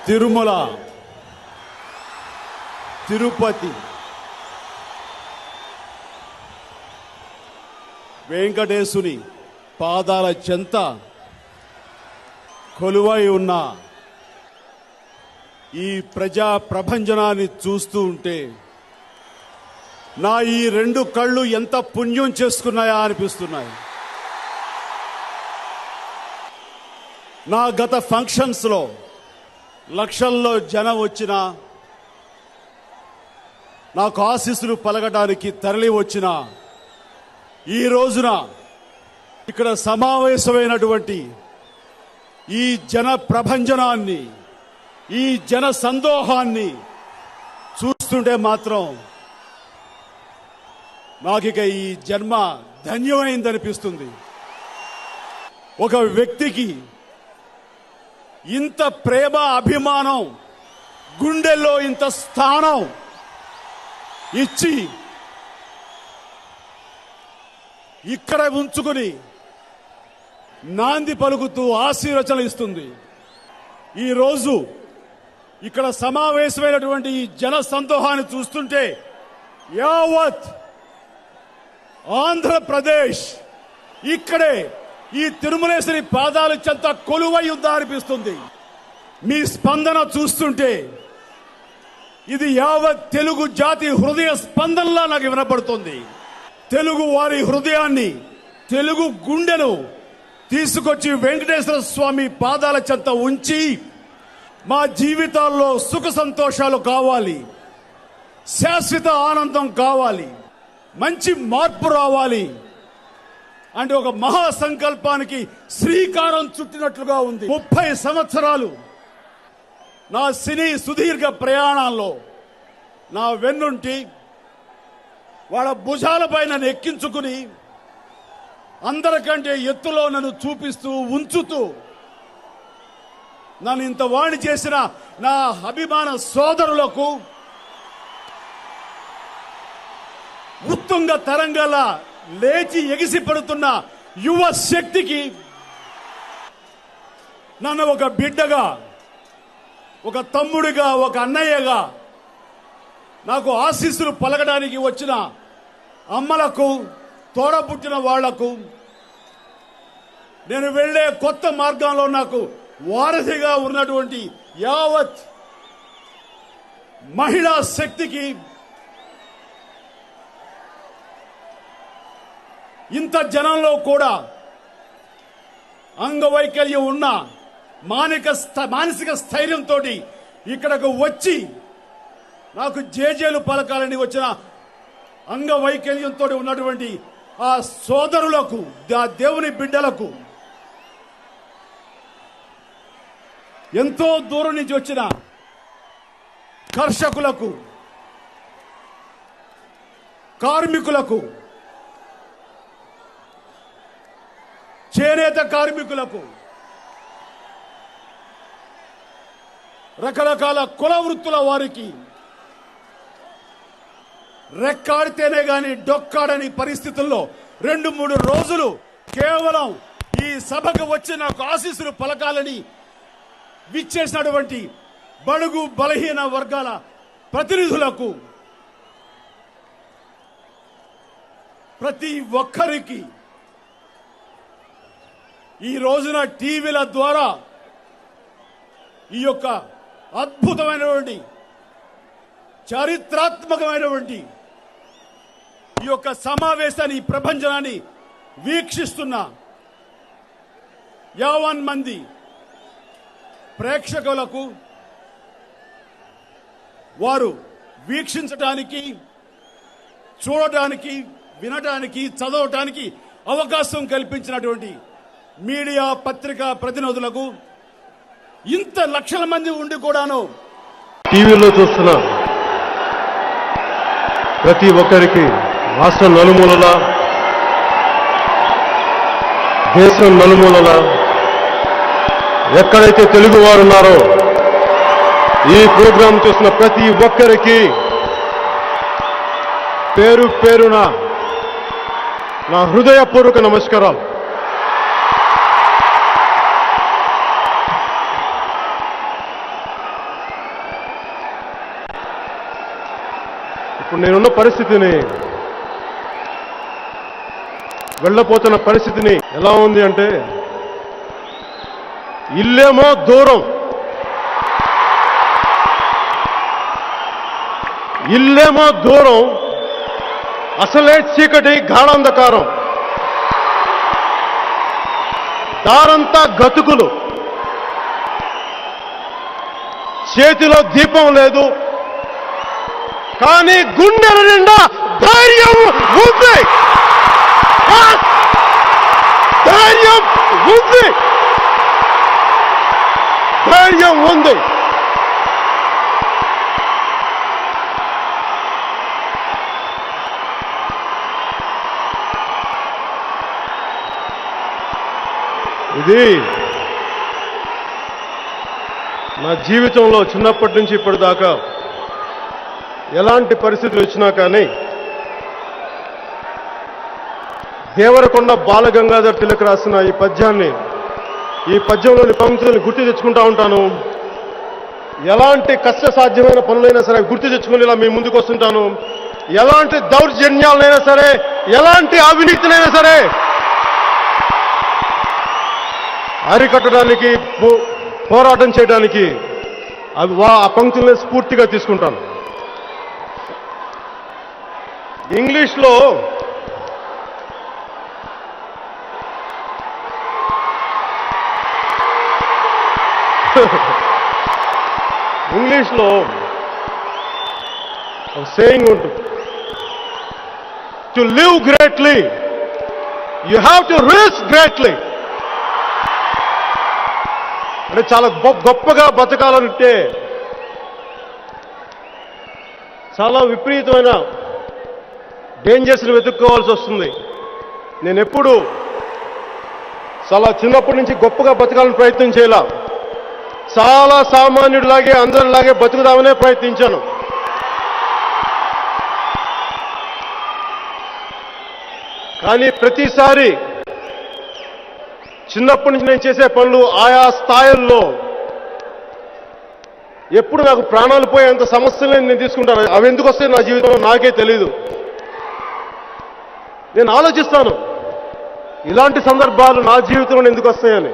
తిరుమల, తిరుపతి, వెంకటేశుని పాదాల చెంత కొలువై ఉన్న ఈ ప్రజా ప్రభంజనాన్ని చూస్తూ ఉంటే నా ఈ రెండు కళ్ళు ఎంత పుణ్యం చేసుకున్నాయా అనిపిస్తున్నాయి. నా గత ఫంక్షన్స్లో లక్షల్లో జనం వచ్చినా, నాకు ఆశీస్సులు పలకడానికి తరలి వచ్చిన ఈ రోజున ఇక్కడ సమావేశమైనటువంటి ఈ జన ప్రభంజనాన్ని, ఈ జన సందోహాన్ని చూస్తుంటే మాత్రం నాకిక ఈ జన్మ ధన్యమైందనిపిస్తుంది. ఒక వ్యక్తికి ఇంత ప్రేమ, అభిమానం, గుండెల్లో ఇంత స్థానం ఇచ్చి ఇక్కడ ఉంచుకుని నాంది పలుకుతూ ఆశీర్వచనలు ఇస్తుంది. ఈరోజు ఇక్కడ సమావేశమైనటువంటి ఈ జన సందోహాన్ని చూస్తుంటే యావత్ ఆంధ్రప్రదేశ్ ఇక్కడే ఈ తిరుమలేశ్వరి పాదాల చెంత కొలువై ఉందా అనిపిస్తుంది. మీ స్పందన చూస్తుంటే ఇది యావత్ తెలుగు జాతి హృదయ స్పందనలా నాకు వినపడుతుంది. తెలుగు వారి హృదయాన్ని, తెలుగు గుండెను తీసుకొచ్చి వెంకటేశ్వర స్వామి పాదాల చెంత ఉంచి మా జీవితాల్లో సుఖ సంతోషాలు కావాలి, శాశ్వత ఆనందం కావాలి, మంచి మార్పు రావాలి అంటే ఒక మహా సంకల్పానికి శ్రీకారం చుట్టినట్లుగా ఉంది. 30 సంవత్సరాలు నా సినీ సుదీర్ఘ ప్రయాణాల్లో నా వెన్నుంటి వాళ్ళ భుజాలపై నన్ను ఎక్కించుకుని అందరికంటే ఎత్తులో నన్ను చూపిస్తూ ఉంచుతూ నన్ను ఇంత వాణి చేసిన నా అభిమాన సోదరులకు, ఉత్తుంగ తరంగాల లేచి ఎగిసి పడుతున్న యువ శక్తికి, నన్ను ఒక బిడ్డగా, ఒక తమ్ముడిగా, ఒక అన్నయ్యగా నాకు ఆశీస్సులు పలకడానికి వచ్చిన అమ్మలకు, తోడబుట్టిన వాళ్లకు, నేను వెళ్లే కొత్త మార్గంలో నాకు వారధిగా ఉన్నటువంటి యావత్ మహిళా శక్తికి, ఇంత జనంలో కూడా అంగవైకల్యం ఉన్న మానసిక స్థైర్యంతో ఇక్కడకు వచ్చి నాకు జేజేలు పలకాలని వచ్చిన అంగవైకల్యంతో ఉన్నటువంటి ఆ సోదరులకు, ఆ దేవుని బిడ్డలకు, ఎంతో దూరం నుంచి వచ్చిన కర్షకులకు, కార్మికులకు, చేనేత కార్మికులకు, రకరకాల కుల వృత్తుల వారికి రెక్కాడితేనే గాని డొక్కాడని పరిస్థితుల్లో 2-3 రోజులు కేవలం ఈ సభకు వచ్చి నాకు ఆశీస్సులు పలకాలని విచ్చేసినటువంటి బడుగు బలహీన వర్గాల ప్రతినిధులకు, ప్రతి ఒక్కరికి ఈ రోజున టీవీల ద్వారా ఈ యొక్క అద్భుతమైనటువంటి, చారిత్రాత్మకమైనటువంటి ఈ యొక్క సమావేశాన్ని, ప్రభంజనాన్ని వీక్షిస్తున్న 50 మంది ప్రేక్షకులకు, వారు వీక్షించడానికి, చూడటానికి, వినటానికి, చదవటానికి అవకాశం కల్పించినటువంటి మీడియా, పత్రికా ప్రతినిధులకు, ఇంత లక్షల మంది ఉండి కూడాను టీవీలో చూస్తున్న ప్రతి ఒక్కరికి రాష్ట్రం నలుమూలల, దేశం నలుమూలల ఎక్కడైతే తెలుగు వారు ఉన్నారో ఈ ప్రోగ్రాం చూసిన ప్రతి ఒక్కరికి పేరు పేరున నా హృదయపూర్వక నమస్కారాలు. ఇప్పుడు నేనున్న పరిస్థితిని, వెళ్ళపోతున్న పరిస్థితిని ఎలా ఉంది అంటే, ఇల్లేమో దూరం, ఇల్లేమో దూరం, అసలే చీకటి గాఢాంధకారం, దారంతా గతుకులు, చేతిలో దీపం లేదు, కానీ గుండెల నిండా ధైర్యం ఉంది. ధైర్యం ఉంది, ధైర్యం ఉంది. ఇది నా జీవితంలో చిన్నప్పటి నుంచి ఇప్పటిదాకా ఎలాంటి పరిస్థితులు వచ్చినా కానీ దేవరకొండ బాలగంగాధర్ తిలక్ రాసిన ఈ పద్యంలోని పంక్తులను గుర్తు తెచ్చుకుంటా ఉంటాను. ఎలాంటి కష్టసాధ్యమైన పనులైనా సరే గుర్తు తెచ్చుకుని ఇలా మీ ముందుకు వస్తుంటాను. ఎలాంటి దౌర్జన్యాలనైనా సరే, ఎలాంటి అవినీతినైనా సరే అరికట్టడానికి, పోరాటం చేయడానికి ఆ పంక్తుల్ని స్ఫూర్తిగా తీసుకుంటాను. ఇంగ్లీష్లో సేయింగ్ ఉంటుంది, to live greatly you have to risk greatly. అంటే చాలా గొప్పగా బతకాలంటే చాలా విపరీతమైన డేంజర్స్ని వెతుక్కోవాల్సి వస్తుంది. నేను ఎప్పుడు చాలా చిన్నప్పటి నుంచి గొప్పగా బతకాలని ప్రయత్నం చేయాల, చాలా సామాన్యుడిలాగే అందరిలాగే బతుకుదామనే ప్రయత్నించాను. కానీ ప్రతిసారి చిన్నప్పటి నుంచి నేను చేసే పనులు ఆయా స్థాయిల్లో ఎప్పుడు నాకు ప్రాణాలు పోయేంత సమస్యలను నేను తీసుకుంటాను. అవి ఎందుకు వస్తాయి నా జీవితంలో నాకే తెలీదు. నేను ఆలోచిస్తాను, ఇలాంటి సందర్భాలు నా జీవితంలో ఎందుకు వస్తాయని.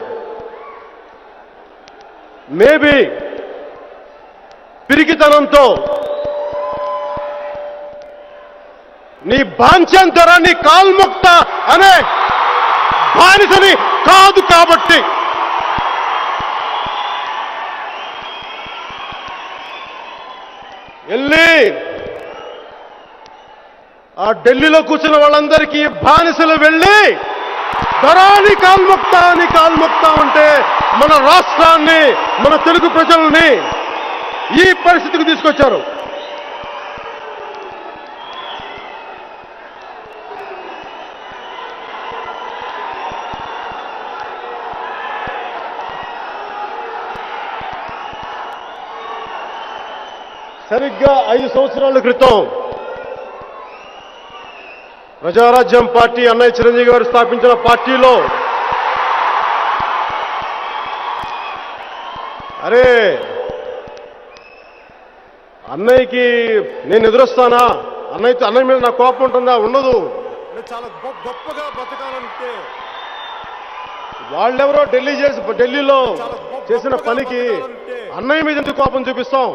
మేబీ పిరికితనంతో, నీ బాంఛంతరా, నీ కాల్ముక్త అనే బానిసని కాదు కాబట్టి. వెళ్ళి ఆ ఢిల్లీలో కూర్చున్న వాళ్ళందరికీ బానిసలు వెళ్ళి ధరాని కాల్ముక్త అంటే మన రాష్ట్రాన్ని, మన తెలుగు ప్రజల్ని ఈ పరిస్థితికి తీసుకొచ్చారు. సరిగ్గా 5 సంవత్సరాల క్రితం ప్రజారాజ్యం పార్టీ, అన్నయ్య చిరంజీవి గారు స్థాపించిన పార్టీలో అరే అన్నయ్యకి నేను ఎదురొస్తానా, అన్నయ్య మీద నా కోపం ఉంటుందా? ఉండదు. చాలా గొప్పగా బతకాలంటే వాళ్ళెవరో ఢిల్లీలో చేసిన పనికి అన్నయ్య మీద ఎందుకు కోపం చూపిస్తాం?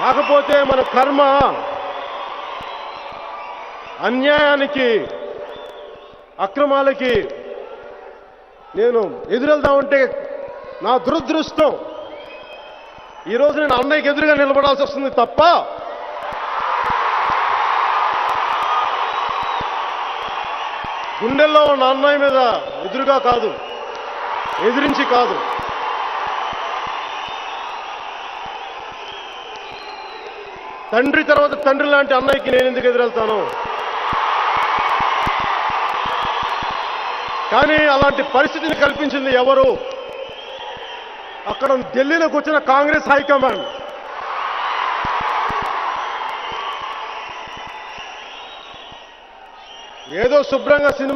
కాకపోతే మన కర్మ అన్యాయానికి, అక్రమాలకి నేను ఎదురెళ్దామంటే నా దురదృష్టం ఈరోజు నేను అన్నయ్యకి ఎదురుగా నిలబడాల్సి వస్తుంది తప్ప గుండెల్లో ఉన్న అన్నయ్య మీద ఎదురుగా కాదు, ఎదిరించి కాదు. తండ్రి తర్వాత తండ్రి లాంటి అన్నయ్యకి నేను ఎందుకు ఎదురెళ్తాను? కానీ అలాంటి పరిస్థితిని కల్పించింది ఎవరు? అక్కడ ఢిల్లీలోకి వచ్చిన కాంగ్రెస్ హైకమాండ్. ఏదో శుభ్రంగా సినిమా